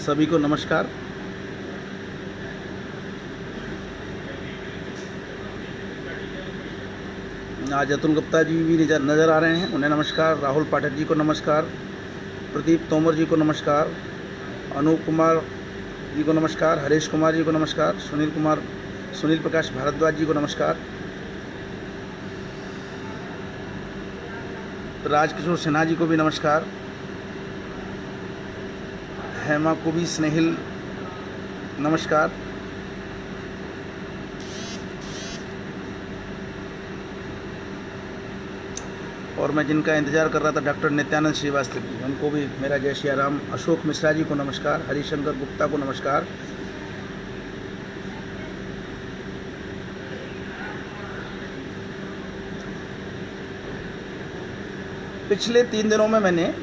सभी को नमस्कार। आज अतुल गुप्ता जी भी नज़र आ रहे हैं, उन्हें नमस्कार। राहुल पाठक जी को नमस्कार। प्रदीप तोमर जी को नमस्कार। अनूप कुमार जी को नमस्कार। हरीश कुमार जी को नमस्कार। सुनील प्रकाश भारद्वाज जी को नमस्कार। राजकिशोर सिन्हा जी को भी नमस्कार। हेमा कुबी स्नेहिल नमस्कार। और मैं जिनका इंतज़ार कर रहा था डॉक्टर नित्यानंद श्रीवास्तव जी, उनको भी मेरा जय श्री राम। अशोक मिश्रा जी को नमस्कार। हरिशंकर गुप्ता को नमस्कार। पिछले 3 दिनों में मैंने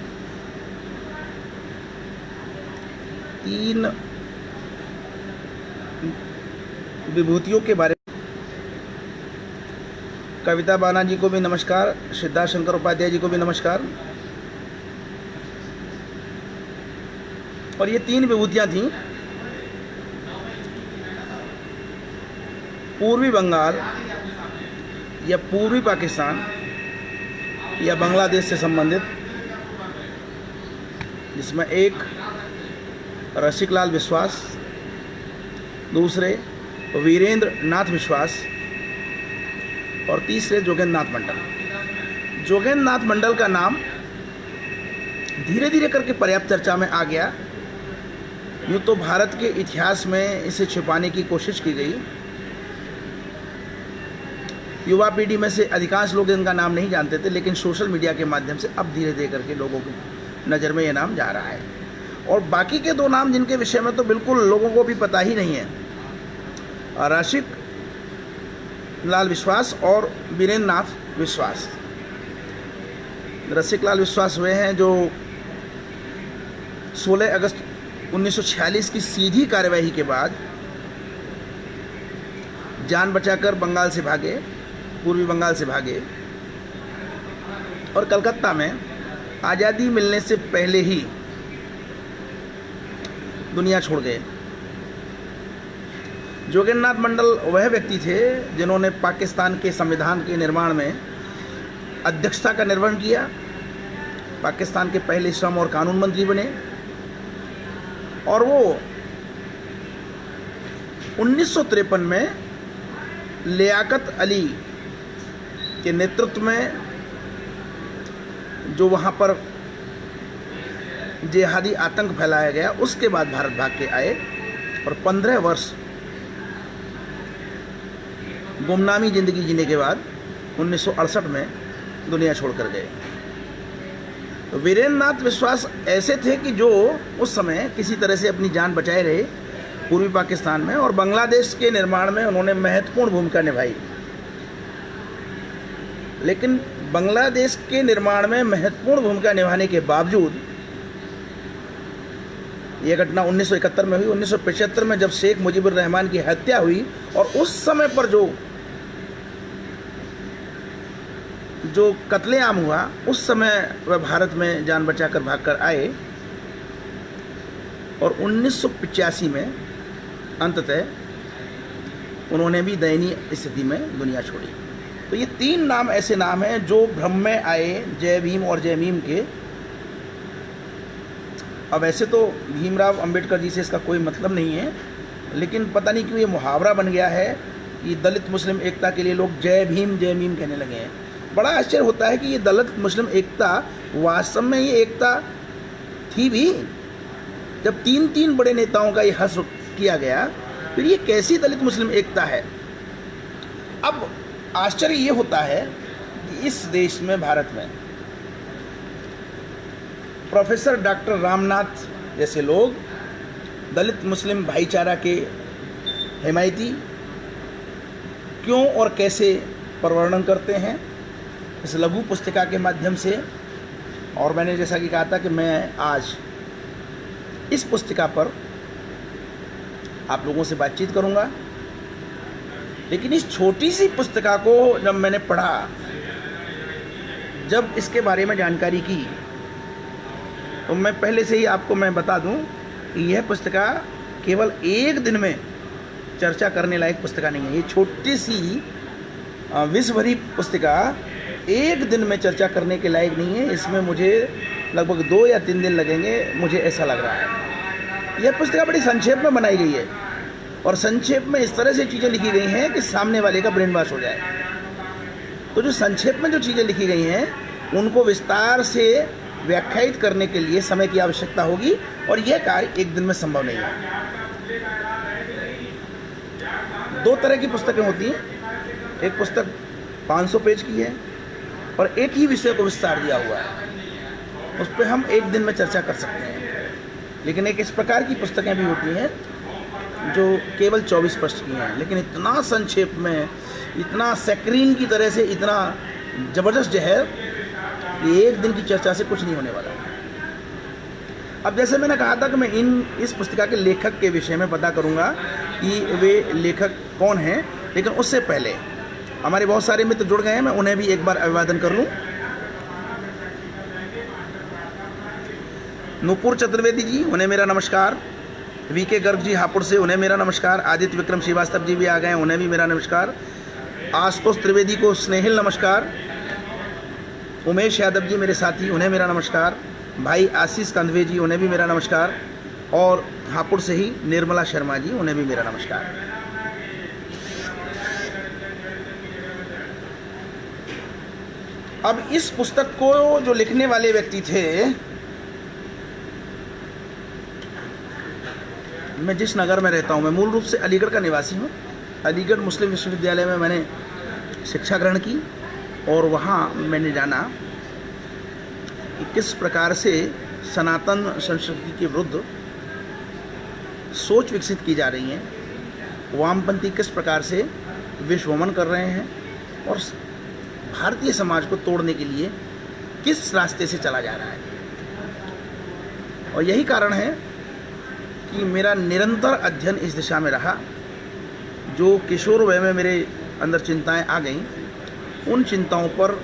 3 विभूतियों के बारे में, कविता बाना जी को भी नमस्कार। सिद्धार्थ शंकर उपाध्याय जी को भी नमस्कार। और ये 3 विभूतियां थीं। पूर्वी बंगाल या पूर्वी पाकिस्तान या बांग्लादेश से संबंधित, जिसमें एक रसिकलाल विश्वास, दूसरे वीरेंद्र नाथ विश्वास और तीसरे जोगेंद्र नाथ मंडल। जोगेंद्र नाथ मंडल का नाम धीरे धीरे करके पर्याप्त चर्चा में आ गया। यूँ तो भारत के इतिहास में इसे छिपाने की कोशिश की गई। युवा पीढ़ी में से अधिकांश लोग इनका नाम नहीं जानते थे, लेकिन सोशल मीडिया के माध्यम से अब धीरे धीरे करके लोगों की नज़र में ये नाम जा रहा है। और बाकी के 2 नाम जिनके विषय में तो बिल्कुल लोगों को भी पता ही नहीं है, रसिक लाल विश्वास और वीरेंद्र नाथ विश्वास। रसिक लाल विश्वास वे हैं जो 16 अगस्त 1946 की सीधी कार्यवाही के बाद जान बचाकर बंगाल से भागे, पूर्वी बंगाल से भागे और कलकत्ता में आज़ादी मिलने से पहले ही दुनिया छोड़ गए। जोगेंद्र नाथ मंडल वह व्यक्ति थे जिन्होंने पाकिस्तान के संविधान के निर्माण में अध्यक्षता का निर्वहन किया। पाकिस्तान के पहले श्रम और कानून मंत्री बने और वो 1953 में लियाकत अली के नेतृत्व में जो वहाँ पर जिहादी आतंक फैलाया गया, उसके बाद भारत भाग के आए और 15 वर्ष गुमनामी ज़िंदगी जीने के बाद 1968 में दुनिया छोड़कर गए। तो वीरेंद्र नाथ विश्वास ऐसे थे कि जो उस समय किसी तरह से अपनी जान बचाए रहे पूर्वी पाकिस्तान में, और बांग्लादेश के निर्माण में उन्होंने महत्वपूर्ण भूमिका निभाई। लेकिन बांग्लादेश के निर्माण में महत्वपूर्ण भूमिका निभाने के बावजूद यह घटना 1971 में हुई। 1975 में जब शेख मुजीबुर रहमान की हत्या हुई और उस समय पर जो कत्लेआम हुआ, उस समय वह भारत में जान बचाकर भागकर आए और 1985 में अंततः उन्होंने भी दयनीय स्थिति में दुनिया छोड़ी। तो ये 3 नाम ऐसे नाम हैं जो भ्रम में आए जय भीम और जय मीम के। अब वैसे तो भीमराव अंबेडकर जी से इसका कोई मतलब नहीं है, लेकिन पता नहीं क्यों ये मुहावरा बन गया है कि दलित मुस्लिम एकता के लिए लोग जय भीम जय मीम कहने लगे हैं। बड़ा आश्चर्य होता है कि ये दलित मुस्लिम एकता वास्तव में ये एकता थी भी। जब 3 बड़े नेताओं का ये हश्र किया गया, फिर ये कैसी दलित मुस्लिम एकता है। अब आश्चर्य ये होता है कि इस देश में, भारत में, प्रोफेसर डॉक्टर रामनाथ जैसे लोग दलित मुस्लिम भाईचारा के हिमायती क्यों और कैसे प्रवर्णन करते हैं इस लघु पुस्तिका के माध्यम से। और मैंने जैसा कि कहा था कि मैं आज इस पुस्तिका पर आप लोगों से बातचीत करूंगा। लेकिन इस छोटी सी पुस्तिका को जब मैंने पढ़ा, जब इसके बारे में जानकारी की, तो मैं पहले से ही आपको मैं बता दूं यह पुस्तिका केवल एक दिन में चर्चा करने लायक पुस्तिका नहीं है। ये छोटी सी विश्व भरी पुस्तिका एक दिन में चर्चा करने के लायक नहीं है। इसमें मुझे लगभग 2 या 3 दिन लगेंगे, मुझे ऐसा लग रहा है। यह पुस्तिका बड़ी संक्षेप में बनाई गई है और संक्षेप में इस तरह से चीज़ें लिखी गई हैं कि सामने वाले का ब्रेन वॉश हो जाए। तो जो संक्षेप में जो चीज़ें लिखी गई हैं उनको विस्तार से व्याख्यायित करने के लिए समय की आवश्यकता होगी और यह कार्य एक दिन में संभव नहीं है। 2 तरह की पुस्तकें होती हैं। एक पुस्तक 500 पेज की है और एक ही विषय को विस्तार दिया हुआ है, उस पर हम एक दिन में चर्चा कर सकते हैं। लेकिन एक इस प्रकार की पुस्तकें भी होती हैं जो केवल 24 पृष्ठ की हैं, लेकिन इतना संक्षेप में, इतना सैकरीन की तरह से, इतना ज़बरदस्त जहर, ये एक दिन की चर्चा से कुछ नहीं होने वाला। अब जैसे मैंने कहा था कि मैं इस पुस्तिका के लेखक के विषय में पता करूंगा कि वे लेखक कौन हैं, लेकिन उससे पहले हमारे बहुत सारे मित्र जुड़ गए हैं, मैं उन्हें भी एक बार अभिवादन कर लूँ। नूपुर चतुर्वेदी जी, उन्हें मेरा नमस्कार। वीके गर्ग जी हापुड़ से, उन्हें मेरा नमस्कार। आदित्य विक्रम श्रीवास्तव जी भी आ गए हैं, उन्हें भी मेरा नमस्कार। आशुतोष त्रिवेदी को स्नेहिल नमस्कार। उमेश यादव जी मेरे साथी, उन्हें मेरा नमस्कार। भाई आशीष कंधवे जी, उन्हें भी मेरा नमस्कार। और हापुड़ से ही निर्मला शर्मा जी, उन्हें भी मेरा नमस्कार। अब इस पुस्तक को जो लिखने वाले व्यक्ति थे, मैं जिस नगर में रहता हूँ, मैं मूल रूप से अलीगढ़ का निवासी हूँ। अलीगढ़ मुस्लिम विश्वविद्यालय में मैंने शिक्षा ग्रहण की और वहाँ मैंने जाना कि किस प्रकार से सनातन संस्कृति के विरुद्ध सोच विकसित की जा रही है, वामपंथी किस प्रकार से विश्वमन कर रहे हैं और भारतीय समाज को तोड़ने के लिए किस रास्ते से चला जा रहा है। और यही कारण है कि मेरा निरंतर अध्ययन इस दिशा में रहा। जो किशोर वय में मेरे अंदर चिंताएं आ गईं, उन चिंताओं पर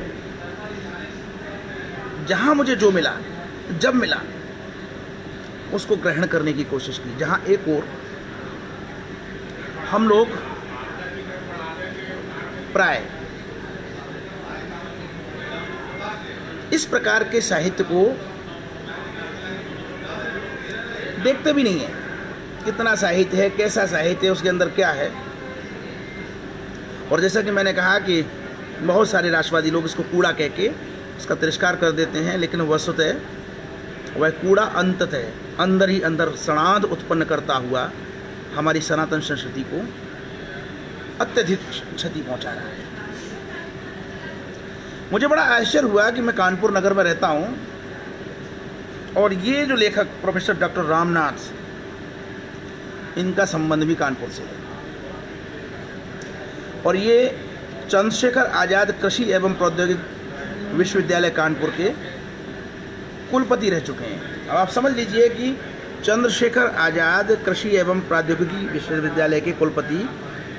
जहाँ मुझे जो मिला, जब मिला, उसको ग्रहण करने की कोशिश की। जहाँ एक ओर हम लोग प्राय इस प्रकार के साहित्य को देखते भी नहीं है, कितना साहित्य है, कैसा साहित्य है, उसके अंदर क्या है। और जैसा कि मैंने कहा कि बहुत सारे राष्ट्रवादी लोग इसको कूड़ा कह के इसका तिरस्कार कर देते हैं, लेकिन वस्तुतः वह कूड़ा अंततः अंदर ही अंदर सड़ांध उत्पन्न करता हुआ हमारी सनातन संस्कृति को अत्यधिक क्षति पहुंचा रहा है। मुझे बड़ा आश्चर्य हुआ कि मैं कानपुर नगर में रहता हूं और ये जो लेखक प्रोफेसर डॉक्टर रामनाथ, इनका संबंध भी कानपुर से है और ये चंद्रशेखर आज़ाद कृषि एवं प्रौद्योगिकी विश्वविद्यालय कानपुर के कुलपति रह चुके हैं। अब आप समझ लीजिए कि चंद्रशेखर आज़ाद कृषि एवं प्रौद्योगिकी विश्वविद्यालय के कुलपति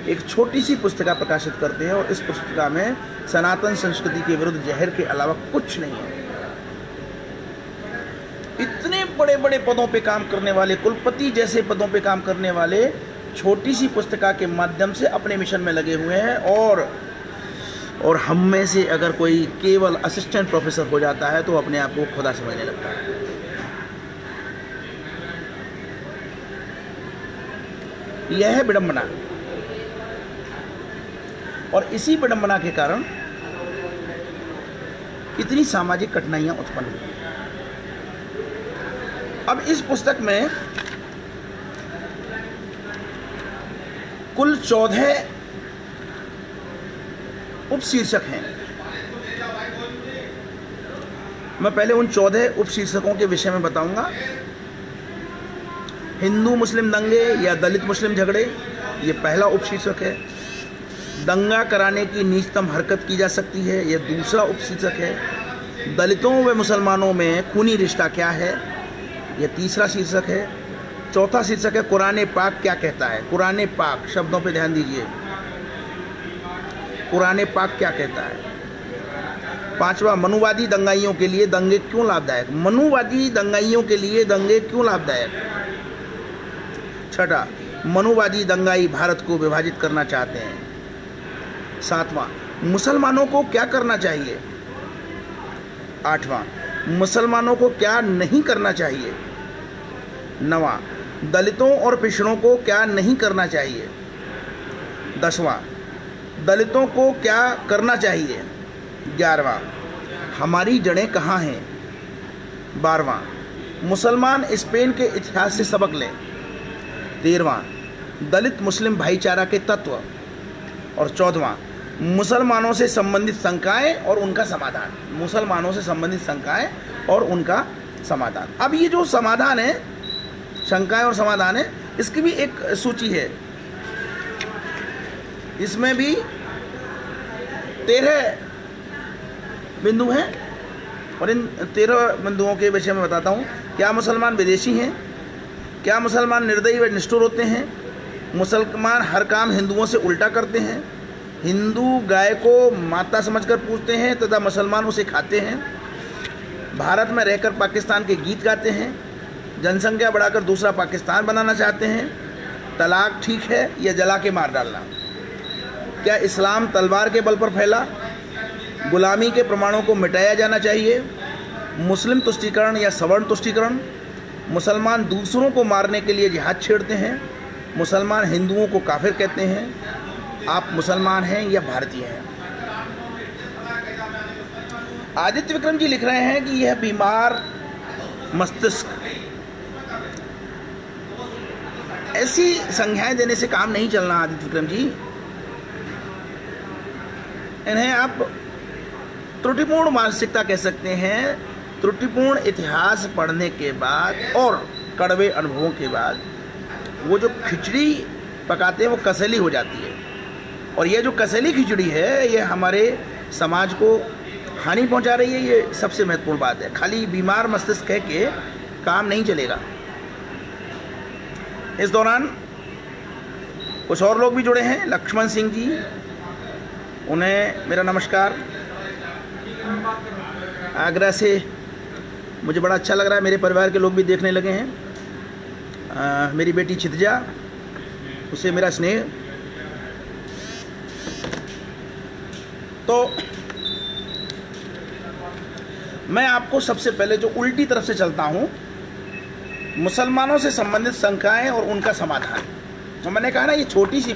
एक छोटी सी पुस्तिका प्रकाशित करते हैं और इस पुस्तिका में सनातन संस्कृति के विरुद्ध जहर के अलावा कुछ नहीं है। इतने बड़े बड़े पदों पे काम करने वाले, कुलपति जैसे पदों पे काम करने वाले, छोटी सी पुस्तिका के माध्यम से अपने मिशन में लगे हुए हैं। और हम में से अगर कोई केवल असिस्टेंट प्रोफेसर हो जाता है तो अपने आप को खुदा समझने लगता है। यह है विडंबना और इसी विडंबना के कारण इतनी सामाजिक कठिनाइयां उत्पन्न हुई। अब इस पुस्तक में कुल 14 उपशीर्षक हैं। मैं पहले उन 14 उपशीर्षकों के विषय में बताऊंगा। हिंदू मुस्लिम दंगे या दलित मुस्लिम झगड़े, ये पहला उपशीर्षक है। दंगा कराने की नीचतम हरकत की जा सकती है, यह दूसरा उपशीर्षक है। दलितों व मुसलमानों में खूनी रिश्ता क्या है, यह तीसरा शीर्षक है। चौथा शीर्षक है कुरान पाक क्या कहता है। कुरान पाक, शब्दों पे ध्यान दीजिए, कुरान पाक क्या कहता है। पांचवा, मनुवादी दंगाइयों के लिए दंगे क्यों लाभदायक। मनुवादी दंगाइयों के लिए दंगे क्यों लाभदायक। छठा, मनुवादी दंगाई भारत को विभाजित करना चाहते हैं। सातवां, मुसलमानों को क्या करना चाहिए। आठवां, मुसलमानों को क्या नहीं करना चाहिए। नवां, दलितों और पिछड़ों को क्या नहीं करना चाहिए। 10वां, दलितों को क्या करना चाहिए। 11वां, हमारी जड़ें कहाँ हैं। 12वां, मुसलमान स्पेन के इतिहास से सबक लें। 13वां, दलित मुस्लिम भाईचारा के तत्व। और 14वां, मुसलमानों से संबंधित शंकाएं और उनका समाधान। मुसलमानों से संबंधित शंकाएं और उनका समाधान। अब ये जो समाधान है, शंकाएं और समाधान है, इसकी भी एक सूची है। इसमें भी 13 बिंदु हैं और इन 13 बिंदुओं के विषय में बताता हूँ। क्या मुसलमान विदेशी हैं। क्या मुसलमान निर्दयी व निष्ठुर होते हैं। मुसलमान हर काम हिंदुओं से उल्टा करते हैं। हिंदू गाय को माता समझकर पूजते हैं तथा मुसलमान उसे खाते हैं। भारत में रहकर पाकिस्तान के गीत गाते हैं। जनसंख्या बढ़ाकर दूसरा पाकिस्तान बनाना चाहते हैं। तलाक ठीक है या जला के मार डालना। क्या इस्लाम तलवार के बल पर फैला। गुलामी के प्रमाणों को मिटाया जाना चाहिए। मुस्लिम तुष्टीकरण या सवर्ण तुष्टीकरण। मुसलमान दूसरों को मारने के लिए जिहाद छेड़ते हैं। मुसलमान हिंदुओं को काफिर कहते हैं। आप मुसलमान हैं या भारतीय हैं। आदित्य विक्रम जी लिख रहे हैं कि यह बीमार मस्तिष्क ऐसी संज्ञाएं देने से काम नहीं चलना। आदित्य विक्रम जी, इन्हें आप त्रुटिपूर्ण मानसिकता कह सकते हैं। त्रुटिपूर्ण इतिहास पढ़ने के बाद और कड़वे अनुभवों के बाद वो जो खिचड़ी पकाते हैं वो कसेली हो जाती है। और ये जो कसेली खिचड़ी है ये हमारे समाज को हानि पहुंचा रही है। ये सबसे महत्वपूर्ण बात है। खाली बीमार मस्तिष्क कह के काम नहीं चलेगा। इस दौरान कुछ और लोग भी जुड़े हैं। लक्ष्मण सिंह जी, उन्हें मेरा नमस्कार। आगरा से मुझे बड़ा अच्छा लग रहा है, मेरे परिवार के लोग भी देखने लगे हैं। मेरी बेटी छितजा, उससे मेरा स्नेह। तो मैं आपको सबसे पहले जो उल्टी तरफ से चलता हूँ, मुसलमानों से संबंधित शंकाएं और उनका समाधान। तो मैंने कहा ना, ये छोटी सी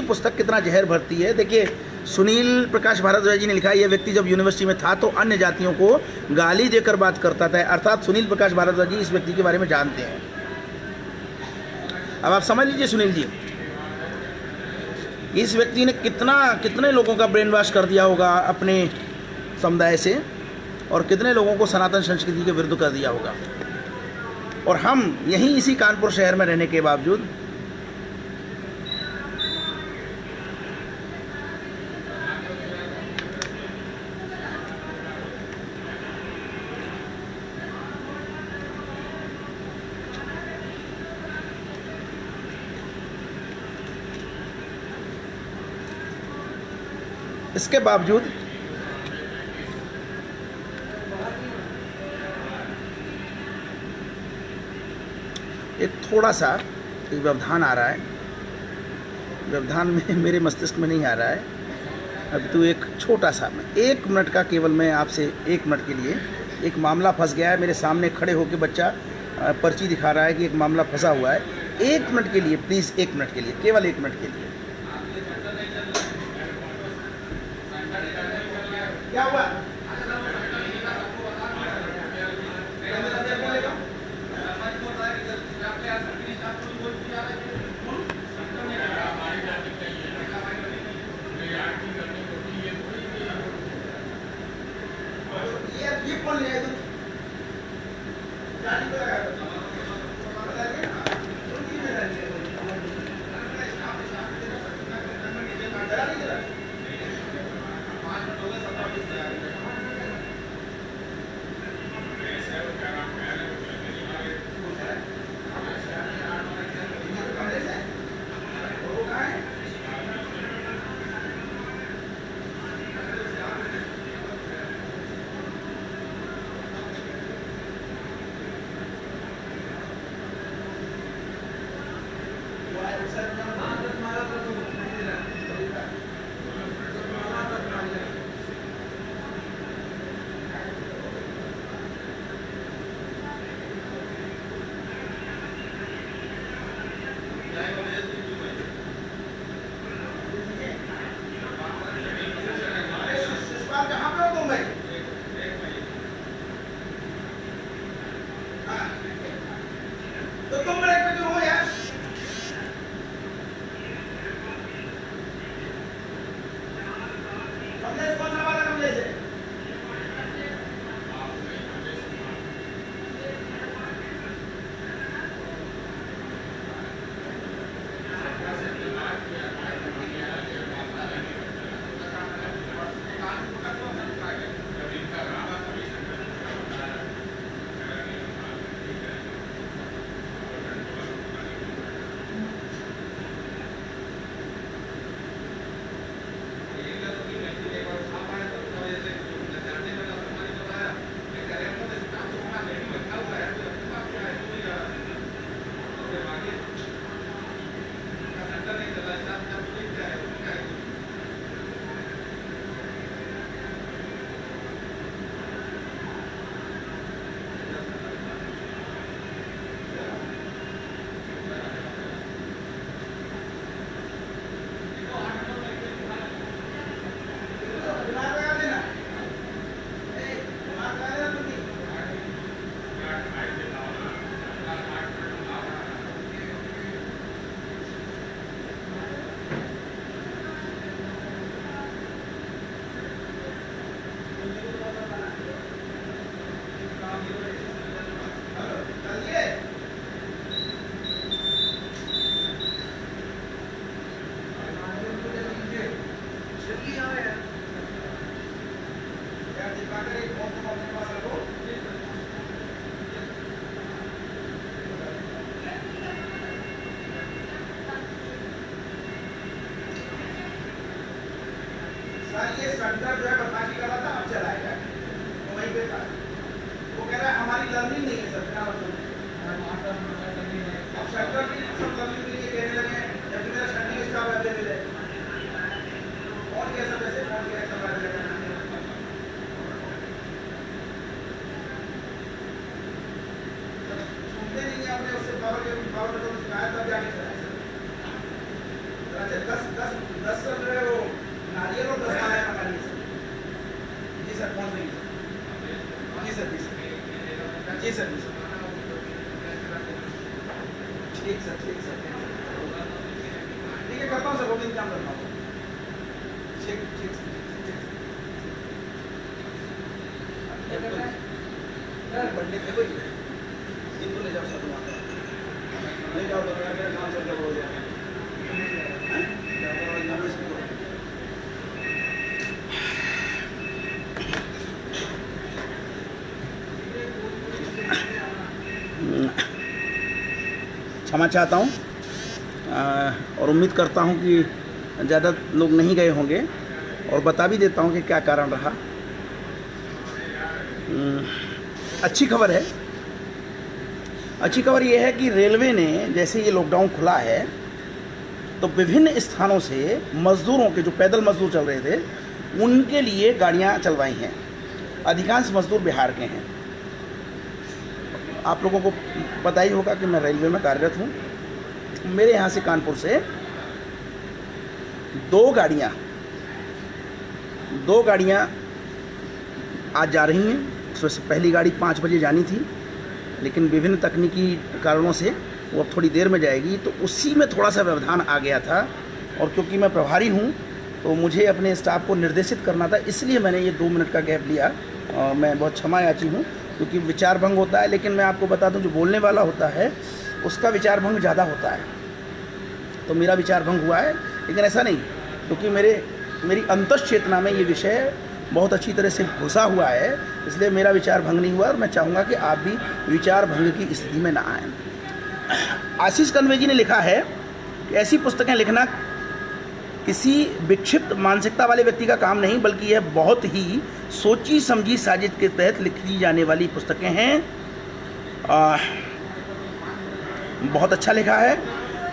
पुस्तक कितना जहर भरती है। देखिए, सुनील प्रकाश भारद्वाज जी ने लिखा है, यह व्यक्ति जब यूनिवर्सिटी में था तो अन्य जातियों को गाली देकर बात करता था। अर्थात सुनील प्रकाश भारद्वाज जी इस व्यक्ति के बारे में जानते हैं। अब आप समझ लीजिए सुनील जी, इस व्यक्ति ने कितने लोगों का ब्रेन वॉश कर दिया होगा अपने समुदाय से, और कितने लोगों को सनातन संस्कृति के विरुद्ध कर दिया होगा। और हम यहीं इसी कानपुर शहर में रहने के बावजूद इसके बावजूद एक थोड़ा सा एक व्यवधान आ रहा है। व्यवधान में मेरे मस्तिष्क में नहीं आ रहा है। अब तो एक छोटा सा, 1 मिनट का केवल मैं आपसे 1 मिनट के लिए, एक मामला फंस गया है। मेरे सामने खड़े होकर बच्चा पर्ची दिखा रहा है कि एक मामला फंसा हुआ है। 1 मिनट के लिए प्लीज़, 1 मिनट के लिए, केवल 1 मिनट के लिए। क्या हुआ? ये कौन ले आया? ये सेंटर जो है बदमाशी कर रहा था, अब चलाएगा, तो वहीं पे था। वो कह रहा है हमारी लर्निंग नहीं है सर, क्या मतलब है? अब सेंटर की सब लर्निंग के लिए कहने लगे हैं, जबकि मेरा स्टडी स्टाफ अवेलेबल है। कौन कैसा वैसे कौन कैसा अवेलेबल है? सुनते नहीं है, आपने उससे पावर में तो शिकायत तब जाके चलाया सर। अच्छा 10 सर जो है वो नारियल और 10 माया मंगा लिए सर। जी सर, पहुँच रही सर। जी सर, जी सर, जी सर, जी सर, ठीक सर, ठीक सर, ठीक है, करता हूँ सर, वो भी इंतजाम करता हूँ। ठीक ठीक सर, बंदे थे कोई, इनको ले जाओ सर, ले जाओ तो मेरा काम सर जब हो जाए। क्षमा चाहता हूँ और उम्मीद करता हूँ कि ज़्यादा लोग नहीं गए होंगे, और बता भी देता हूँ कि क्या कारण रहा। अच्छी खबर है, अच्छी खबर ये है कि रेलवे ने जैसे ये लॉकडाउन खुला है तो विभिन्न स्थानों से मज़दूरों के, जो पैदल मज़दूर चल रहे थे, उनके लिए गाड़ियाँ चलवाई हैं। अधिकांश मज़दूर बिहार के हैं। आप लोगों को पता ही होगा कि मैं रेलवे में कार्यरत हूँ। मेरे यहाँ से कानपुर से दो गाड़ियाँ आज जा रही हैं। उसमें से पहली गाड़ी 5 बजे जानी थी, लेकिन विभिन्न तकनीकी कारणों से वो अब थोड़ी देर में जाएगी, तो उसी में थोड़ा सा व्यवधान आ गया था। और क्योंकि मैं प्रभारी हूँ तो मुझे अपने स्टाफ को निर्देशित करना था, इसलिए मैंने ये 2 मिनट का गैप लिया। मैं बहुत क्षमा याची हूँ, क्योंकि विचार भंग होता है। लेकिन मैं आपको बता दूं, जो बोलने वाला होता है उसका विचार भंग ज़्यादा होता है। तो मेरा विचार भंग हुआ है, लेकिन ऐसा नहीं, क्योंकि मेरी अंतश्चेतना में ये विषय बहुत अच्छी तरह से घुसा हुआ है, इसलिए मेरा विचार भंग नहीं हुआ। और मैं चाहूँगा कि आप भी विचार भंग की स्थिति में ना आएँ। आशीष कन्वे जी ने लिखा है कि ऐसी पुस्तकें लिखना किसी विक्षिप्त मानसिकता वाले व्यक्ति का काम नहीं, बल्कि यह बहुत ही सोची समझी साजिश के तहत लिखी जाने वाली पुस्तकें हैं। बहुत अच्छा लिखा है।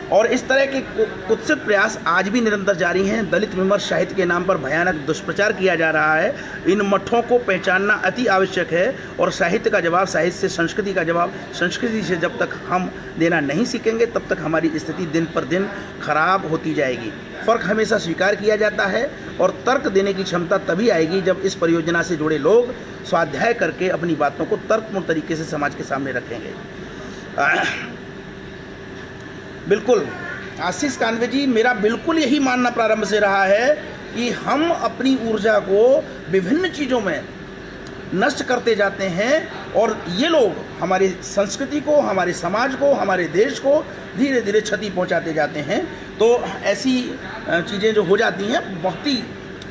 और इस तरह के कुत्सित प्रयास आज भी निरंतर जारी हैं। दलित विमर्श साहित्य के नाम पर भयानक दुष्प्रचार किया जा रहा है। इन मठों को पहचानना अति आवश्यक है, और साहित्य का जवाब साहित्य से, संस्कृति का जवाब संस्कृति से जब तक हम देना नहीं सीखेंगे, तब तक हमारी स्थिति दिन पर दिन खराब होती जाएगी। फ़र्क हमेशा स्वीकार किया जाता है, और तर्क देने की क्षमता तभी आएगी जब इस परियोजना से जुड़े लोग स्वाध्याय करके अपनी बातों को तर्कपूर्ण तरीके से समाज के सामने रखेंगे। बिल्कुल आशीष कान्वे जी, मेरा बिल्कुल यही मानना प्रारंभ से रहा है कि हम अपनी ऊर्जा को विभिन्न चीज़ों में नष्ट करते जाते हैं, और ये लोग हमारी संस्कृति को, हमारे समाज को, हमारे देश को धीरे धीरे क्षति पहुंचाते जाते हैं। तो ऐसी चीज़ें जो हो जाती हैं, बहुत ही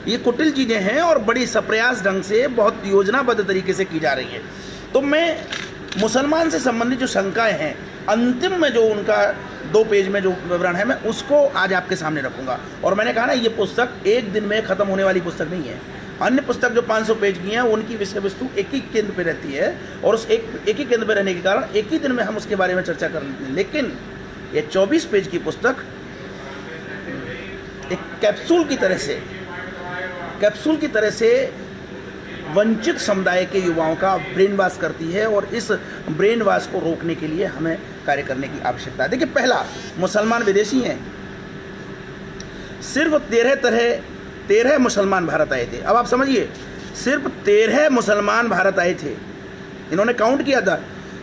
ये कुटिल चीज़ें हैं, और बड़ी सप्रयास ढंग से, बहुत योजनाबद्ध तरीके से की जा रही है। तो मैं मुसलमान से संबंधित जो शंकाएँ हैं, अंतिम में जो उनका 2 पेज में जो विवरण है, मैं उसको आज आपके सामने रखूंगा। और मैंने कहा ना, ये पुस्तक एक दिन में ख़त्म होने वाली पुस्तक नहीं है। अन्य पुस्तक जो 500 पेज की हैं, उनकी विषय वस्तु एक ही केंद्र पे रहती है, और उस एक ही केंद्र पे रहने के कारण एक ही दिन में हम उसके बारे में चर्चा कर लेते हैं। लेकिन ये 24 पेज की पुस्तक एक कैप्सूल की तरह से वंचित समुदाय के युवाओं का ब्रेन वॉश करती है, और इस ब्रेन वॉश को रोकने के लिए हमें कार्य करने की आवश्यकता है। देखिए, पहला, मुसलमान विदेशी हैं। सिर्फ 13 मुसलमान भारत आए थे। अब आप समझिए, सिर्फ 13 मुसलमान भारत आए थे। इन्होंने काउंट किया था,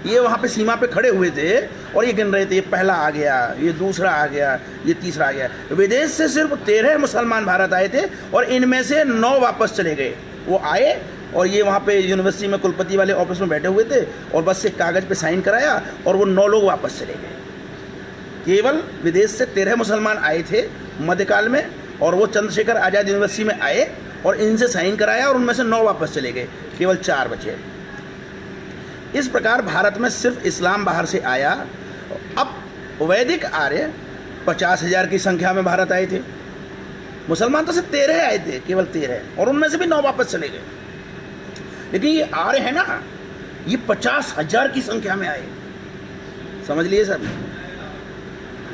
ये वहाँ पे सीमा पे खड़े हुए थे और ये गिन रहे थे, ये पहला आ गया, ये दूसरा आ गया, ये तीसरा आ गया। विदेश से सिर्फ 13 मुसलमान भारत आए थे, और इनमें से 9 वापस चले गए। वो आए और ये वहाँ पे यूनिवर्सिटी में कुलपति वाले ऑफिस में बैठे हुए थे, और बस से कागज़ पे साइन कराया, और वो 9 लोग वापस चले गए। केवल विदेश से 13 मुसलमान आए थे मध्यकाल में, और वो चंद्रशेखर आज़ाद यूनिवर्सिटी में आए और इनसे साइन कराया, और उनमें से 9 वापस चले गए, केवल 4 बचे। इस प्रकार भारत में सिर्फ इस्लाम बाहर से आया। अब वैदिक आर्य 50,000 की संख्या में भारत आए थे। मुसलमान तो सिर्फ 13 आए थे, केवल 13, और उनमें से भी 9 वापस चले गए। लेकिन ये आर्य है ना, ये 50,000 की संख्या में आए। समझ लिए सर?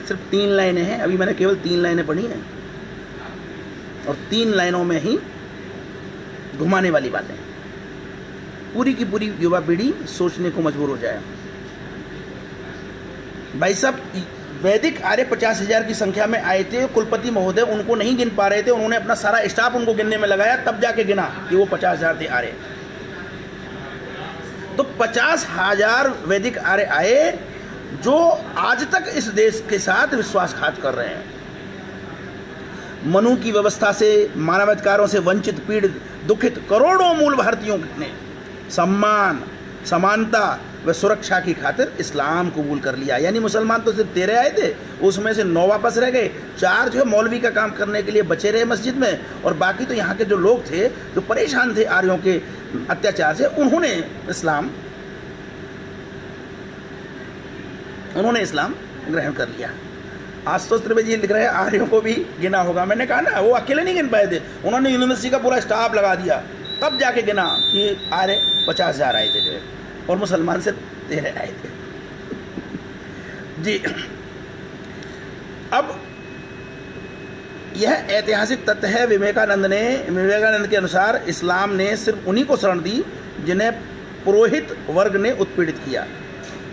सिर्फ 3 लाइनें हैं, अभी मैंने केवल 3 लाइनें पढ़ी हैं, और 3 लाइनों में ही घुमाने वाली बातें। पूरी की पूरी युवा पीढ़ी सोचने को मजबूर हो जाए। भाई साहब, वैदिक आर्य 50,000 की संख्या में आए थे। कुलपति महोदय उनको नहीं गिन पा रहे थे, उन्होंने अपना सारा स्टाफ उनको गिनने में लगाया, तब जाके गिना कि वो 50,000 थे आर्य। तो 50,000 वैदिक आर्य आए जो आज तक इस देश के साथ विश्वासघात कर रहे हैं। मनु की व्यवस्था से, मानवाधिकारों से वंचित, पीड़ित, दुखित करोड़ों मूल भारतीयों ने सम्मान, समानता व सुरक्षा की खातिर इस्लाम कबूल कर लिया। यानी मुसलमान तो सिर्फ 13 आए थे, उसमें से 9 वापस रह गए, 4 जो है मौलवी का काम करने के लिए बचे रहे मस्जिद में, और बाकी तो यहाँ के जो लोग थे जो परेशान थे आर्यों के अत्याचार से, उन्होंने इस्लाम ग्रहण कर लिया। आशुतोष त्रिवेदी लिख रहे हैं आर्यों को भी गिना होगा। मैंने कहा ना, वो अकेले नहीं गिन पाए थे, उन्होंने यूनिवर्सिटी का पूरा स्टाफ लगा दिया, तब जाके गिना कि आर्य 50,000 आए थे जो है, और मुसलमान से 13 आए थे। जी, अब यह ऐतिहासिक तथ्य है। विवेकानंद के अनुसार इस्लाम ने सिर्फ उन्हीं को शरण दी जिन्हें पुरोहित वर्ग ने उत्पीड़ित किया।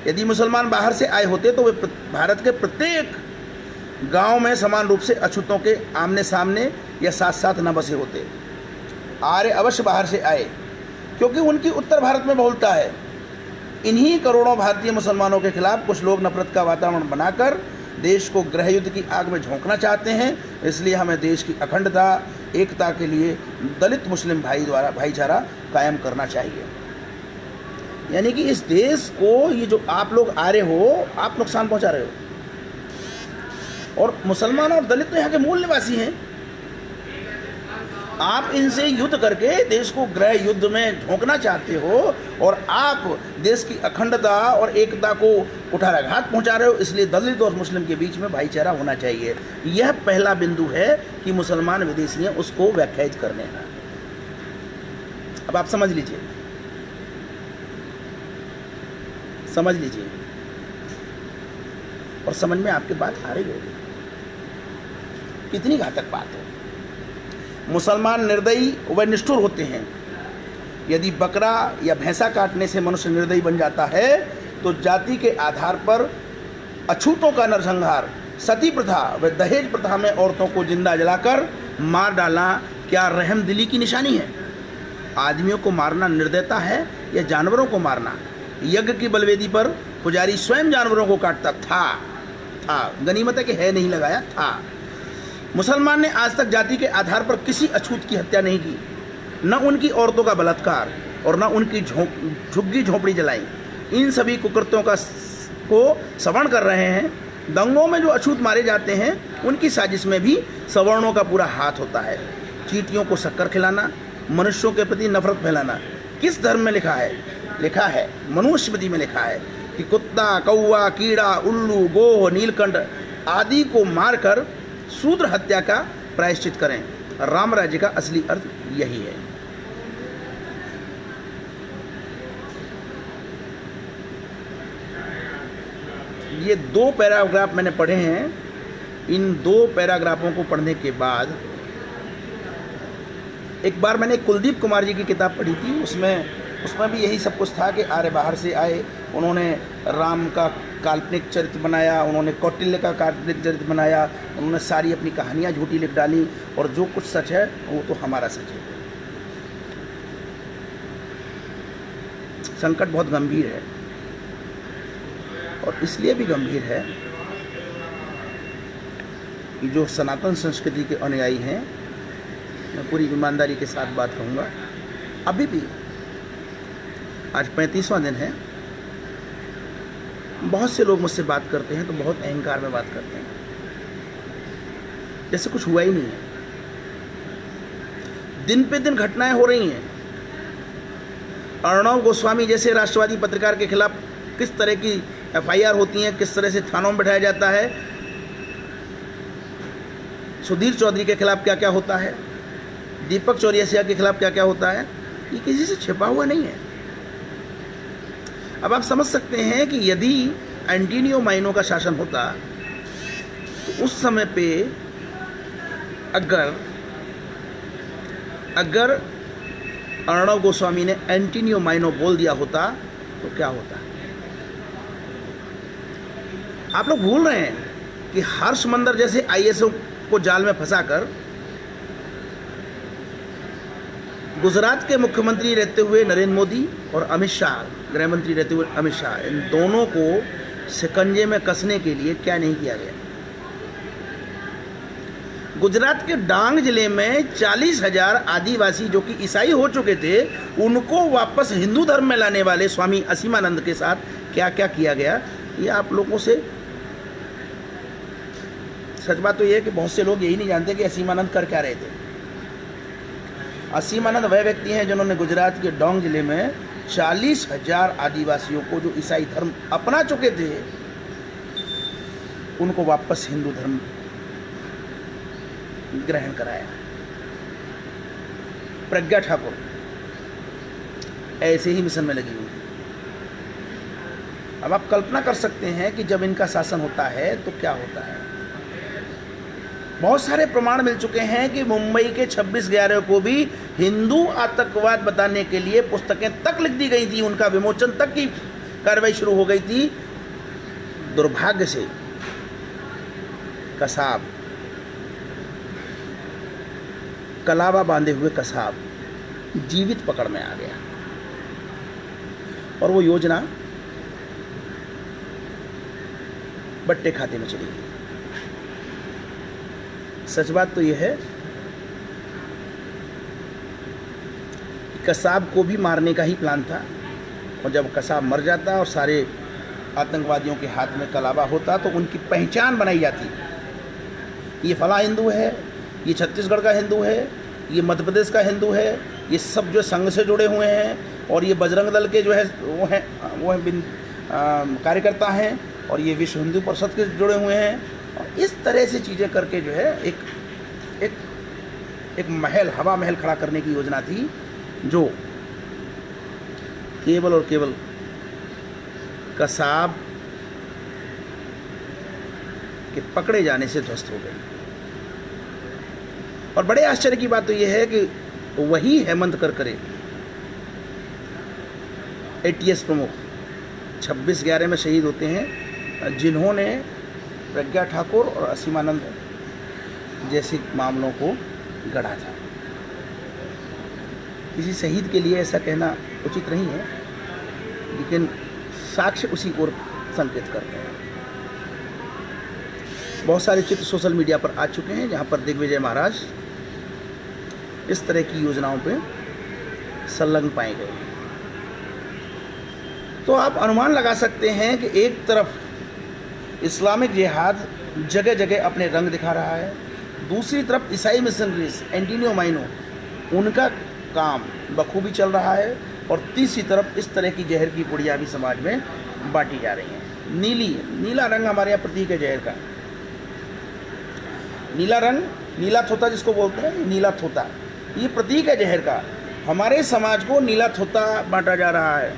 यदि मुसलमान बाहर से आए होते तो वे भारत के प्रत्येक गांव में समान रूप से अछूतों के आमने सामने या साथ साथ न बसे होते। आर्य अवश्य बाहर से आए, क्योंकि उनकी उत्तर भारत में बहुलता है। इन्हीं करोड़ों भारतीय मुसलमानों के खिलाफ कुछ लोग नफरत का वातावरण बनाकर देश को गृह युद्ध की आग में झोंकना चाहते हैं। इसलिए हमें देश की अखंडता, एकता के लिए दलित मुस्लिम भाईचारा कायम करना चाहिए। यानी कि इस देश को, ये जो आप लोग आर्य हो, आप नुकसान पहुंचा रहे हो, और मुसलमान और दलित तो यहाँ के मूल निवासी हैं। आप इनसे युद्ध करके देश को गृह युद्ध में झोंकना चाहते हो, और आप देश की अखंडता और एकता को कुठाराघात पहुंचा रहे हो। इसलिए दलित और मुस्लिम के बीच में भाईचारा होना चाहिए। यह पहला बिंदु है कि मुसलमान विदेशी हैं, उसको व्याख्यायित करने का। अब आप समझ लीजिए, और समझ में आपकी बात आ रही होगी कितनी घातक बात है। मुसलमान निर्दयी व निष्ठुर होते हैं। यदि बकरा या भैंसा काटने से मनुष्य निर्दयी बन जाता है, तो जाति के आधार पर अछूतों का नरसंहार, सती प्रथा व दहेज प्रथा में औरतों को जिंदा जलाकर मार डालना क्या रहमदिली की निशानी है? आदमियों को मारना निर्दयता है या जानवरों को मारना? यज्ञ की बलवेदी पर पुजारी स्वयं जानवरों को काटता था। गनीमत है कि है नहीं लगाया था। मुसलमान ने आज तक जाति के आधार पर किसी अछूत की हत्या नहीं की, न उनकी औरतों का बलात्कार और न उनकी झुग्गी झोपड़ी जलाई। इन सभी कुकृत्यों को श्रवण कर रहे हैं। दंगों में जो अछूत मारे जाते हैं, उनकी साजिश में भी सवर्णों का पूरा हाथ होता है। चींटियों को शक्कर खिलाना, मनुष्यों के प्रति नफरत फैलाना किस धर्म में लिखा है? लिखा है, मनुस्मृति में लिखा है कि कुत्ता, कौवा, कीड़ा, उल्लू, गोह, नीलकंठ आदि को मारकर शूद्र हत्या का प्रायश्चित करें। राम राज्य का असली अर्थ यही है। ये 2 पैराग्राफ मैंने पढ़े हैं। इन 2 पैराग्राफों को पढ़ने के बाद एक बार मैंने कुलदीप कुमार जी की किताब पढ़ी थी, उसमें भी यही सब कुछ था कि आर्य बाहर से आए, उन्होंने राम का काल्पनिक चरित्र बनाया, उन्होंने कौटिल्य का काल्पनिक चरित्र बनाया, उन्होंने सारी अपनी कहानियाँ झूठी लिख डाली, और जो कुछ सच है वो तो हमारा सच है। संकट बहुत गंभीर है, और इसलिए भी गंभीर है कि जो सनातन संस्कृति के अनुयायी हैं, मैं पूरी ईमानदारी के साथ बात कहूँगा, अभी भी आज 35वां दिन है, बहुत से लोग मुझसे बात करते हैं तो बहुत अहंकार में बात करते हैं, जैसे कुछ हुआ ही नहीं है। दिन पे दिन घटनाएं हो रही हैं। अर्णव गोस्वामी जैसे राष्ट्रवादी पत्रकार के खिलाफ किस तरह की FIR होती हैं, किस तरह से थानों में बैठाया जाता है। सुधीर चौधरी के खिलाफ क्या क्या होता है, दीपक चौरसिया के खिलाफ क्या क्या होता है, ये किसी से छिपा हुआ नहीं है। अब आप समझ सकते हैं कि यदि एंटोनियो माइनो का शासन होता तो उस समय पे अगर अर्णव गोस्वामी ने एंटोनियो माइनो बोल दिया होता तो क्या होता। आप लोग भूल रहे हैं कि हर्ष मंदर जैसे आईएसओ को जाल में फंसाकर गुजरात के मुख्यमंत्री रहते हुए नरेंद्र मोदी और अमित शाह, गृह मंत्री रहते हुए अमित शाह, इन दोनों को शिकंजे में कसने के लिए क्या नहीं किया गया। गुजरात के डांग जिले में 40,000 आदिवासी जो कि ईसाई हो चुके थे, उनको वापस हिंदू धर्म में लाने वाले स्वामी असीमानंद के साथ क्या क्या किया गया, ये आप लोगों से, सच बात तो ये है कि बहुत से लोग यही नहीं जानते कि असीमानंद कर क्या रहे थे। असीमानंद वह व्यक्ति हैं जिन्होंने गुजरात के डांग जिले में 40,000 आदिवासियों को जो ईसाई धर्म अपना चुके थे, उनको वापस हिंदू धर्म ग्रहण कराया। प्रज्ञा ठाकुर ऐसे ही मिशन में लगी हुई। अब आप कल्पना कर सकते हैं कि जब इनका शासन होता है तो क्या होता है। बहुत सारे प्रमाण मिल चुके हैं कि मुंबई के 26/11 को भी हिंदू आतंकवाद बताने के लिए पुस्तकें तक लिख दी गई थी, उनका विमोचन तक की कार्रवाई शुरू हो गई थी। दुर्भाग्य से कसाब, कलावा बांधे हुए कसाब जीवित पकड़ में आ गया और वो योजना बट्टे खाते में चली गई। सच बात तो यह है कि कसाब को भी मारने का ही प्लान था, और जब कसाब मर जाता और सारे आतंकवादियों के हाथ में कलावा होता तो उनकी पहचान बनाई जाती। ये फला हिंदू है, ये छत्तीसगढ़ का हिंदू है, ये मध्य प्रदेश का हिंदू है, ये सब जो संघ से जुड़े हुए हैं, और ये बजरंग दल के जो है वो हैं कार्यकर्ता हैं, और ये विश्व हिंदू परिषद के जुड़े हुए हैं। और इस तरह से चीज़ें करके जो है एक महल, हवा महल खड़ा करने की योजना थी, जो केवल और केवल कसाब के पकड़े जाने से ध्वस्त हो गई। और बड़े आश्चर्य की बात तो यह है कि वही हेमंत करकरे, एटीएस प्रमुख, 26/11 में शहीद होते हैं, जिन्होंने प्रज्ञा ठाकुर और असीमानंद जैसे मामलों को गढ़ा था। किसी शहीद के लिए ऐसा कहना उचित नहीं है, लेकिन साक्ष्य उसी ओर संकेत करते हैं। बहुत सारे चित्र सोशल मीडिया पर आ चुके हैं जहां पर दिग्विजय महाराज इस तरह की योजनाओं पे संलग्न पाए गए। तो आप अनुमान लगा सकते हैं कि एक तरफ इस्लामिक जिहाद जगह जगह अपने रंग दिखा रहा है, दूसरी तरफ ईसाई मिशनरीज एंटोनियो माइनो, उनका काम बखूबी चल रहा है, और तीसरी तरफ इस तरह की जहर की पुड़िया भी समाज में बांटी जा रही हैं। नीला रंग हमारे यहाँ प्रतीक है जहर का। नीला रंग, नीला थोता जिसको बोलते हैं, नीला थोता, ये प्रतीक है जहर का। हमारे समाज को नीला थोता बांटा जा रहा है,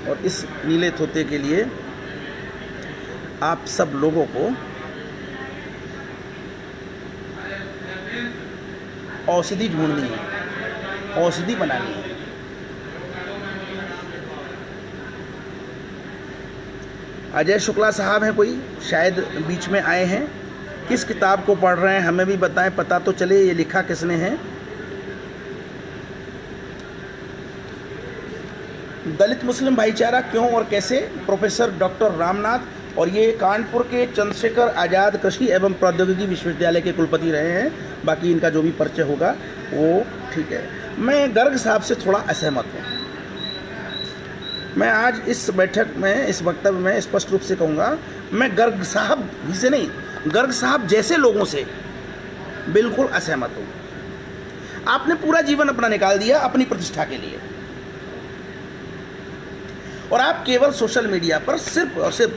और इस नीले थोते के लिए आप सब लोगों को औषधि ढूंढनी है, औषधि बनानी है। अजय शुक्ला साहब हैं, कोई शायद बीच में आए हैं, किस किताब को पढ़ रहे हैं हमें भी बताएं, पता तो चले ये लिखा किसने है। दलित मुस्लिम भाईचारा क्यों और कैसे, प्रोफेसर डॉक्टर रामनाथ, और ये कानपुर के चंद्रशेखर आज़ाद कृषि एवं प्रौद्योगिकी विश्वविद्यालय के कुलपति रहे हैं। बाकी इनका जो भी परिचय होगा वो ठीक है। मैं गर्ग साहब से थोड़ा असहमत हूँ। मैं आज इस बैठक में, इस वक्तव्य में स्पष्ट रूप से कहूँगा, मैं गर्ग साहब ही से नहीं, गर्ग साहब जैसे लोगों से बिल्कुल असहमत हूँ। आपने पूरा जीवन अपना निकाल दिया अपनी प्रतिष्ठा के लिए, और आप केवल सोशल मीडिया पर सिर्फ और सिर्फ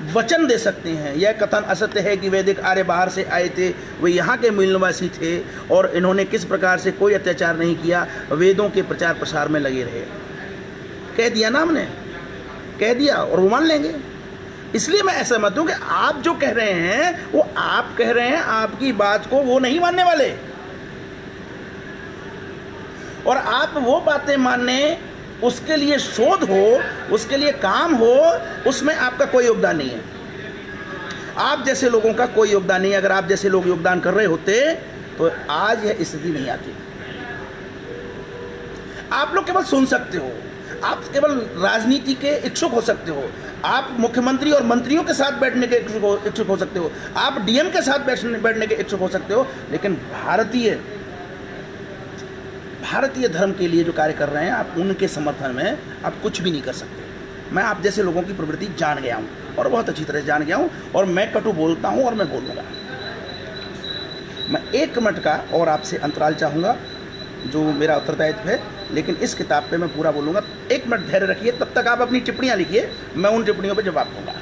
वचन दे सकते हैं। यह कथन असत्य है कि वैदिक आर्य बाहर से आए थे, वे यहाँ के मूल निवासी थे और इन्होंने किस प्रकार से कोई अत्याचार नहीं किया, वेदों के प्रचार प्रसार में लगे रहे। कह दिया ना हमने, कह दिया और वो मान लेंगे। इसलिए मैं ऐसा मत हूँ कि आप जो कह रहे हैं वो आप कह रहे हैं, आपकी बात को वो नहीं मानने वाले, और आप वो बातें मानने, उसके लिए शोध हो, उसके लिए काम हो, उसमें आपका कोई योगदान नहीं है। आप जैसे लोगों का कोई योगदान नहीं है। अगर आप जैसे लोग योगदान कर रहे होते तो आज यह स्थिति नहीं आती। आप लोग केवल सुन सकते हो, आप केवल राजनीति के इच्छुक हो सकते हो, आप मुख्यमंत्री और मंत्रियों के साथ बैठने के इच्छुक हो सकते हो, आप डीएम के साथ बैठने के इच्छुक हो सकते हो, लेकिन भारतीय धर्म के लिए जो कार्य कर रहे हैं आप उनके समर्थन में आप कुछ भी नहीं कर सकते। मैं आप जैसे लोगों की प्रवृत्ति जान गया हूँ और बहुत अच्छी तरह से जान गया हूँ, और मैं कटु बोलता हूँ और मैं बोलूँगा। मैं 1 मिनट का और आपसे अंतराल चाहूँगा जो मेरा उत्तरदायित्व है, लेकिन इस किताब पे मैं पूरा बोलूँगा। 1 मिनट धैर्य रखिए, तब तक आप अपनी टिप्पणियाँ लिखिए, मैं उन टिप्पणियों पे जवाब दूँगा।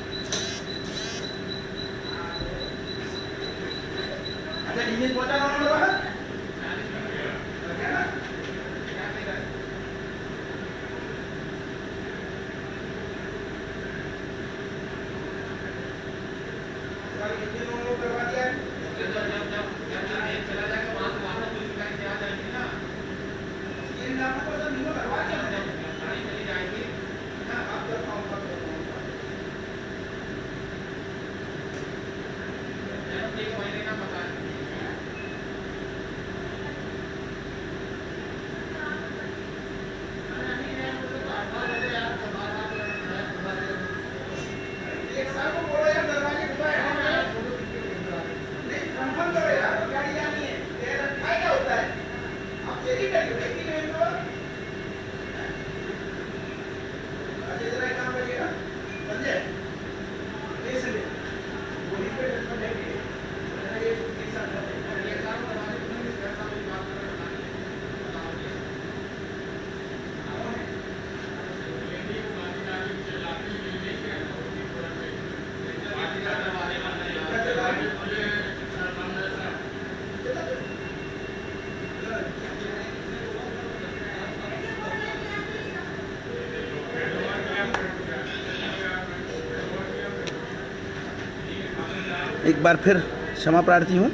एक बार फिर क्षमा प्रार्थी हूँ।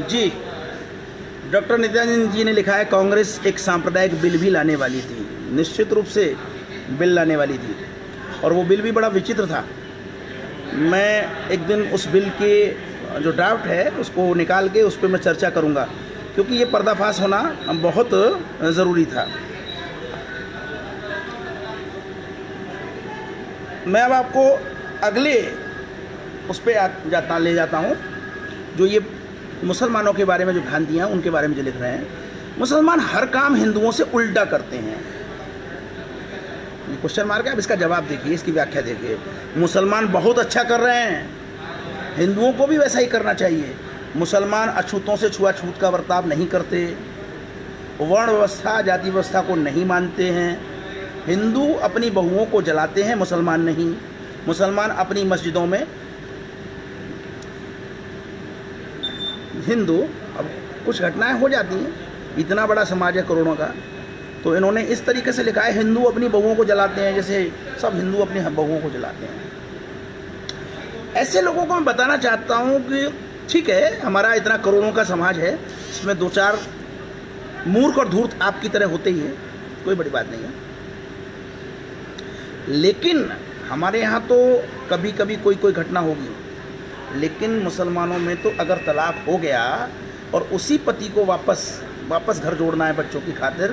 जी, डॉक्टर नित्यानंद जी ने लिखा है, कांग्रेस एक सांप्रदायिक बिल भी लाने वाली थी, निश्चित रूप से बिल लाने वाली थी, और वो बिल भी बड़ा विचित्र था। मैं एक दिन उस बिल के जो ड्राफ्ट है उसको निकाल के उस पर मैं चर्चा करूँगा, क्योंकि ये पर्दाफाश होना बहुत ज़रूरी था। मैं अब आपको अगले उस पर ले जाता हूँ, जो ये मुसलमानों के बारे में जो भ्रांतियाँ उनके बारे में जो लिख रहे हैं। मुसलमान हर काम हिंदुओं से उल्टा करते हैं। ये क्वेश्चन मार्क है, अब इसका जवाब देखिए, इसकी व्याख्या देखिए। मुसलमान बहुत अच्छा कर रहे हैं, हिंदुओं को भी वैसा ही करना चाहिए। मुसलमान अछूतों से छुआछूत का बर्ताव नहीं करते, वर्ण व्यवस्था जाति व्यवस्था को नहीं मानते हैं। हिंदू अपनी बहुओं को जलाते हैं, मुसलमान नहीं। मुसलमान अपनी मस्जिदों में, हिंदू, अब कुछ घटनाएं हो जाती हैं, इतना बड़ा समाज है करोड़ों का, तो इन्होंने इस तरीके से लिखा है, हिंदू अपनी बहुओं को जलाते हैं, जैसे सब हिंदू अपनी बहुओं को जलाते हैं। ऐसे लोगों को मैं बताना चाहता हूँ कि ठीक है, हमारा इतना करोड़ों का समाज है, इसमें 2-4 मूर्ख और धूर्त आपकी तरह होते ही हैं, कोई बड़ी बात नहीं है। लेकिन हमारे यहाँ तो कभी कभी कोई घटना होगी, लेकिन मुसलमानों में तो अगर तलाक हो गया और उसी पति को वापस घर जोड़ना है बच्चों की खातिर,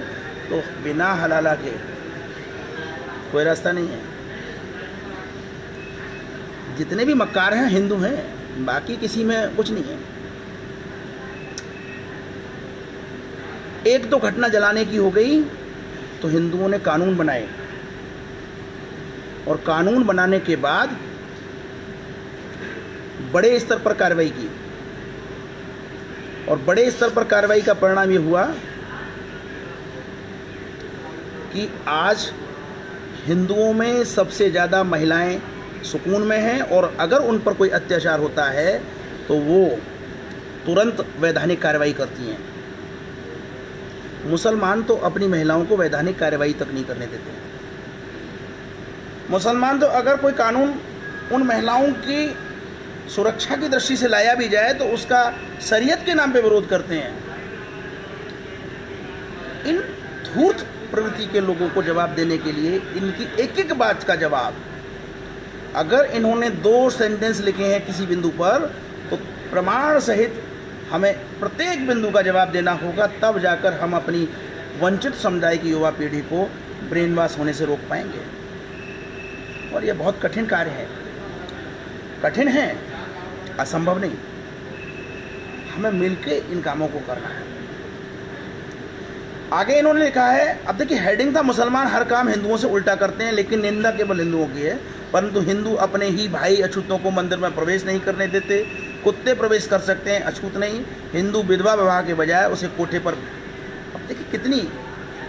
तो बिना हलाला के कोई रास्ता नहीं है। जितने भी मक्कार हैं हिंदू हैं, बाकी किसी में कुछ नहीं है। 1-2 घटना जलाने की हो गई तो हिंदुओं ने कानून बनाए, और कानून बनाने के बाद बड़े स्तर पर कार्रवाई की। और बड़े स्तर पर कार्रवाई का परिणाम ये हुआ कि आज हिंदुओं में सबसे ज़्यादा महिलाएं सुकून में हैं, और अगर उन पर कोई अत्याचार होता है तो वो तुरंत वैधानिक कार्रवाई करती हैं। मुसलमान तो अपनी महिलाओं को वैधानिक कार्रवाई तक नहीं करने देते हैं। मुसलमान तो अगर कोई कानून उन महिलाओं की सुरक्षा की दृष्टि से लाया भी जाए तो उसका शरीयत के नाम पे विरोध करते हैं। इन धूर्त प्रवृत्ति के लोगों को जवाब देने के लिए इनकी एक एक बात का जवाब, अगर इन्होंने 2 सेंटेंस लिखे हैं किसी बिंदु पर, तो प्रमाण सहित हमें प्रत्येक बिंदु का जवाब देना होगा, तब जाकर हम अपनी वंचित समुदाय की युवा पीढ़ी को ब्रेन वॉश होने से रोक पाएंगे। और यह बहुत कठिन कार्य है, कठिन है, असंभव नहीं। हमें मिलके इन कामों को करना है। आगे इन्होंने लिखा है, अब देखिए हेडिंग था, मुसलमान हर काम हिंदुओं से उल्टा करते हैं, लेकिन निंदा केवल हिंदुओं की है, परंतु हिंदू अपने ही भाई अछूतों को मंदिर में प्रवेश नहीं करने देते। कुत्ते प्रवेश कर सकते हैं, अछूत नहीं। हिंदू विधवा विवाह के बजाय उसे कोठे पर, अब देखिए कितनी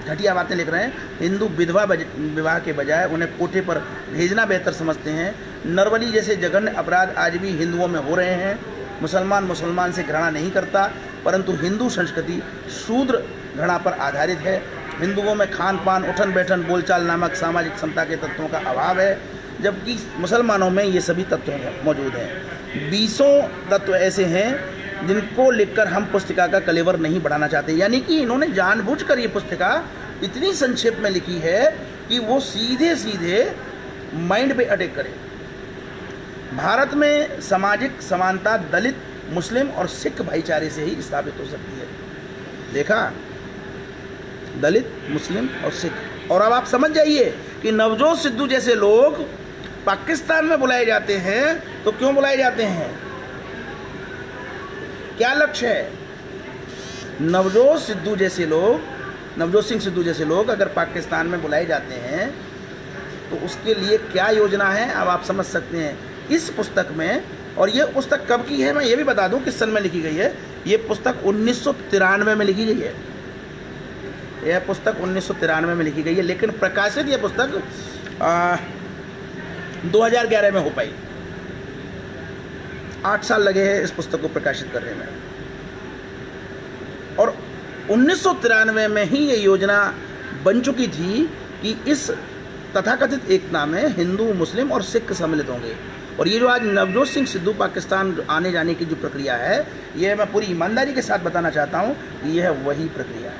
घटिया बातें लिख रहे हैं। हिंदू विधवा विवाह के बजाय उन्हें कोठे पर भेजना बेहतर समझते हैं। नरबली जैसे जघन्य अपराध आज भी हिंदुओं में हो रहे हैं। मुसलमान से घृणा नहीं करता, परंतु हिंदू संस्कृति शूद्र घृणा पर आधारित है। हिंदुओं में खान पान, उठन बैठन, बोलचाल नामक सामाजिक समता के तत्वों का अभाव है, जबकि मुसलमानों में ये सभी तत्व मौजूद हैं। 20 तत्व ऐसे हैं जिनको लिखकर हम पुस्तिका का कलेवर नहीं बढ़ाना चाहते। यानी कि इन्होंने जानबूझकर ये पुस्तिका इतनी संक्षेप में लिखी है कि वो सीधे सीधे माइंड पे अटैक करे। भारत में सामाजिक समानता दलित, मुस्लिम और सिख भाईचारे से ही स्थापित हो सकती है। देखा, दलित, मुस्लिम और सिख। और अब आप समझ जाइए कि नवजोत सिद्धू जैसे लोग पाकिस्तान में बुलाए जाते हैं तो क्यों बुलाए जाते हैं, क्या लक्ष्य है। नवजोत सिंह सिद्धू जैसे लोग अगर पाकिस्तान में बुलाए जाते हैं तो उसके लिए क्या योजना है, अब आप समझ सकते हैं। इस पुस्तक में, और ये पुस्तक कब की है मैं ये भी बता दूं, किस सन में लिखी गई है। ये पुस्तक 1993 में लिखी गई है। यह पुस्तक 1993 में लिखी गई है, लेकिन प्रकाशित यह पुस्तक 2011 में हो पाई। 8 साल लगे हैं इस पुस्तक को प्रकाशित करने में। और 1993 में ही ये योजना बन चुकी थी कि इस तथाकथित एकता में हिंदू, मुस्लिम और सिख सम्मिलित होंगे। और ये जो आज नवजोत सिंह सिद्धू पाकिस्तान आने जाने की जो प्रक्रिया है, ये मैं पूरी ईमानदारी के साथ बताना चाहता हूँ कि यह वही प्रक्रिया है।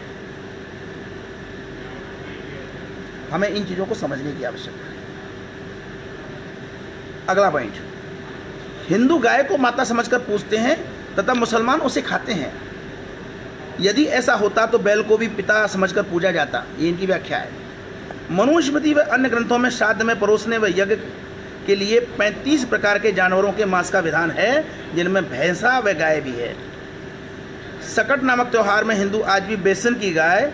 हमें इन चीज़ों को समझने की आवश्यकता है। अगला पॉइंट, हिंदू गाय को माता समझकर पूजते हैं तथा मुसलमान उसे खाते हैं। यदि ऐसा होता तो बैल को भी पिता समझकर पूजा जाता, ये इनकी व्याख्या है। मनुस्मृति व अन्य ग्रंथों में श्राद्ध में परोसने व यज्ञ के लिए 35 प्रकार के जानवरों के मांस का विधान है, जिनमें भैंसा व गाय भी है। सकट नामक त्यौहार में हिंदू आज भी बेसन की गाय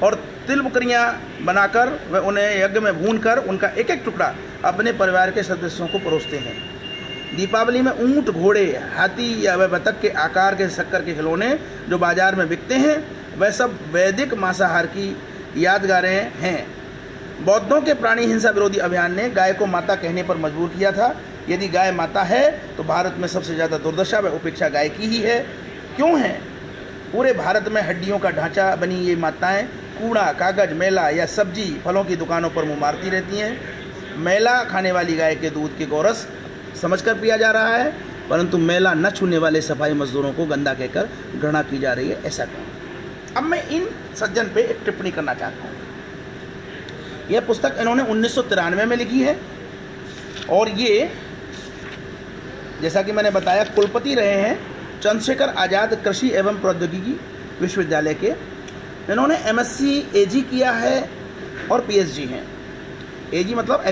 और तिल बकरियाँ बनाकर व उन्हें यज्ञ में भूनकर उनका एक एक टुकड़ा अपने परिवार के सदस्यों को परोसते हैं। दीपावली में ऊंट, घोड़े, हाथी या बतख के आकार के शक्कर के खिलौने जो बाजार में बिकते हैं, वह सब वैदिक मांसाहार की यादगारें हैं। बौद्धों के प्राणी हिंसा विरोधी अभियान ने गाय को माता कहने पर मजबूर किया था। यदि गाय माता है तो भारत में सबसे ज़्यादा दुर्दशा व उपेक्षा गाय की ही है। क्यों है? पूरे भारत में हड्डियों का ढांचा बनी ये माताएं कूड़ा, कागज, मैला या सब्जी फलों की दुकानों पर मुँह मारती रहती हैं। मैला खाने वाली गाय के दूध के गोरस समझकर पिया जा रहा है, परंतु मैला न छूने वाले सफाई मजदूरों को गंदा कहकर घृणा की जा रही है। ऐसा क्यों? अब मैं इन सज्जन पे एक टिप्पणी करना चाहता हूँ। यह पुस्तक इन्होंने 1993 में लिखी है और ये, जैसा कि मैंने बताया, कुलपति रहे हैं चंद्रशेखर आज़ाद कृषि एवं प्रौद्योगिकी विश्वविद्यालय के। इन्होंने MSc AG किया है और PhD हैं। AG मतलब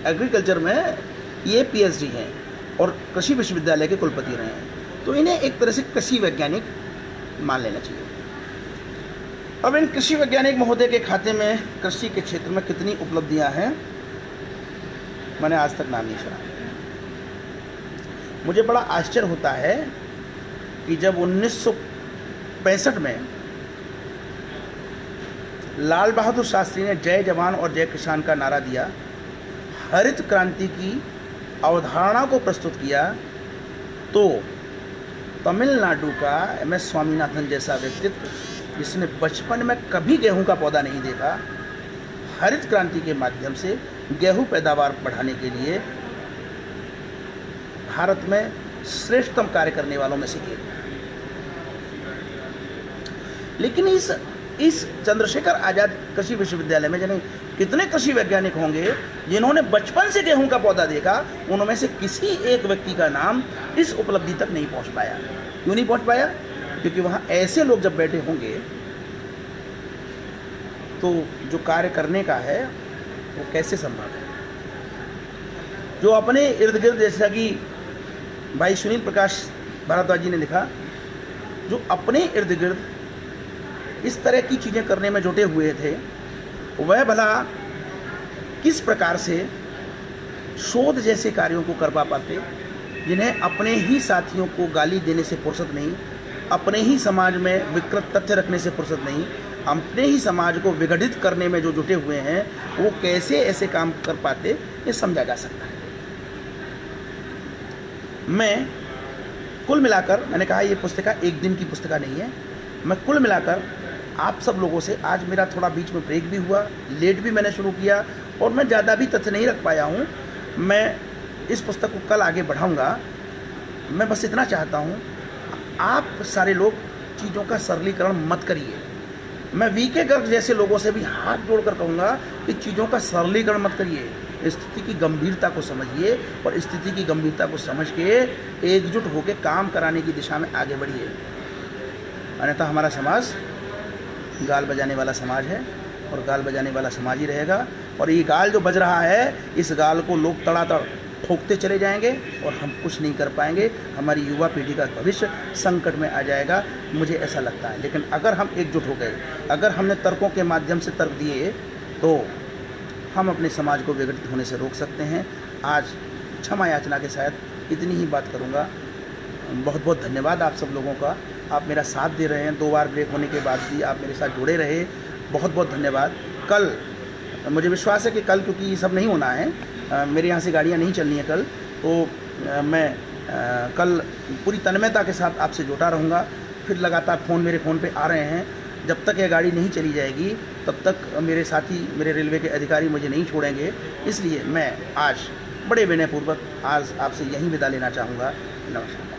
एग्रीकल्चर में ये PhD हैं और कृषि विश्वविद्यालय के कुलपति रहे हैं, तो इन्हें एक तरह से कृषि वैज्ञानिक मान लेना चाहिए। अब इन कृषि वैज्ञानिक महोदय के खाते में कृषि के क्षेत्र में कितनी उपलब्धियां हैं, मैंने आज तक नाम नहीं सुना। मुझे बड़ा आश्चर्य होता है कि जब 1965 में लाल बहादुर शास्त्री ने जय जवान और जय किसान का नारा दिया, हरित क्रांति की अवधारणा को प्रस्तुत किया, तो तमिलनाडु का MS स्वामीनाथन जैसा व्यक्तित्व जिसने बचपन में कभी गेहूं का पौधा नहीं देखा, हरित क्रांति के माध्यम से गेहूं पैदावार बढ़ाने के लिए भारत में श्रेष्ठतम कार्य करने वालों में से एक। लेकिन इस चंद्रशेखर आज़ाद कृषि विश्वविद्यालय में जाने कितने कृषि वैज्ञानिक होंगे जिन्होंने बचपन से गेहूं का पौधा देखा, उनमें से किसी एक व्यक्ति का नाम इस उपलब्धि तक नहीं पहुंच पाया। क्यों नहीं पहुंच पाया? क्योंकि वहां ऐसे लोग जब बैठे होंगे तो जो कार्य करने का है वो कैसे संभव है। जो अपने इर्द गिर्द, जैसा कि भाई सुनील प्रकाश भारद्वाज जी ने लिखा, जो अपने इर्द गिर्द इस तरह की चीज़ें करने में जुटे हुए थे, वह भला किस प्रकार से शोध जैसे कार्यों को कर पाते, जिन्हें अपने ही साथियों को गाली देने से फुर्सत नहीं, अपने ही समाज में विकृत तथ्य रखने से फुर्सत नहीं, अपने ही समाज को विघटित करने में जो जुटे हुए हैं, वो कैसे ऐसे काम कर पाते, ये समझा जा सकता है। मैं कुल मिलाकर, मैंने कहा ये पुस्तिका एक दिन की पुस्तिका नहीं है, मैं कुल मिलाकर आप सब लोगों से, आज मेरा थोड़ा बीच में ब्रेक भी हुआ, लेट भी मैंने शुरू किया और मैं ज़्यादा भी तथ्य नहीं रख पाया हूँ। मैं इस पुस्तक को कल आगे बढ़ाऊँगा। मैं बस इतना चाहता हूँ, आप सारे लोग चीज़ों का सरलीकरण मत करिए। मैं VK गर्ग जैसे लोगों से भी हाथ जोड़कर कहूँगा कि चीज़ों का सरलीकरण मत करिए, स्थिति की गंभीरता को समझिए और स्थिति की गंभीरता को समझ के एकजुट होकर काम कराने की दिशा में आगे बढ़िए। अन्यथा हमारा समाज गाल बजाने वाला समाज है और गाल बजाने वाला समाज ही रहेगा, और ये गाल जो बज रहा है, इस गाल को लोग तड़ातड़ ठोकते चले जाएंगे और हम कुछ नहीं कर पाएंगे। हमारी युवा पीढ़ी का भविष्य संकट में आ जाएगा, मुझे ऐसा लगता है। लेकिन अगर हम एकजुट हो गए, अगर हमने तर्कों के माध्यम से तर्क दिए, तो हम अपने समाज को विघटित होने से रोक सकते हैं। आज क्षमा याचना के साथ इतनी ही बात करूँगा। बहुत बहुत धन्यवाद आप सब लोगों का, आप मेरा साथ दे रहे हैं। 2 बार ब्रेक होने के बाद भी आप मेरे साथ जुड़े रहे, बहुत बहुत धन्यवाद। कल मुझे विश्वास है कि कल, क्योंकि ये सब नहीं होना है, मेरे यहाँ से गाड़ियाँ नहीं चलनी है कल, तो मैं कल पूरी तन्मयता के साथ आपसे जुटा रहूँगा। फिर लगातार फ़ोन मेरे फ़ोन पे आ रहे हैं। जब तक ये गाड़ी नहीं चली जाएगी तब तक मेरे साथी, मेरे रेलवे के अधिकारी मुझे नहीं छोड़ेंगे। इसलिए मैं आज बड़े विनयपूर्वक आज आपसे यहीं विदा लेना चाहूँगा। नमस्कार।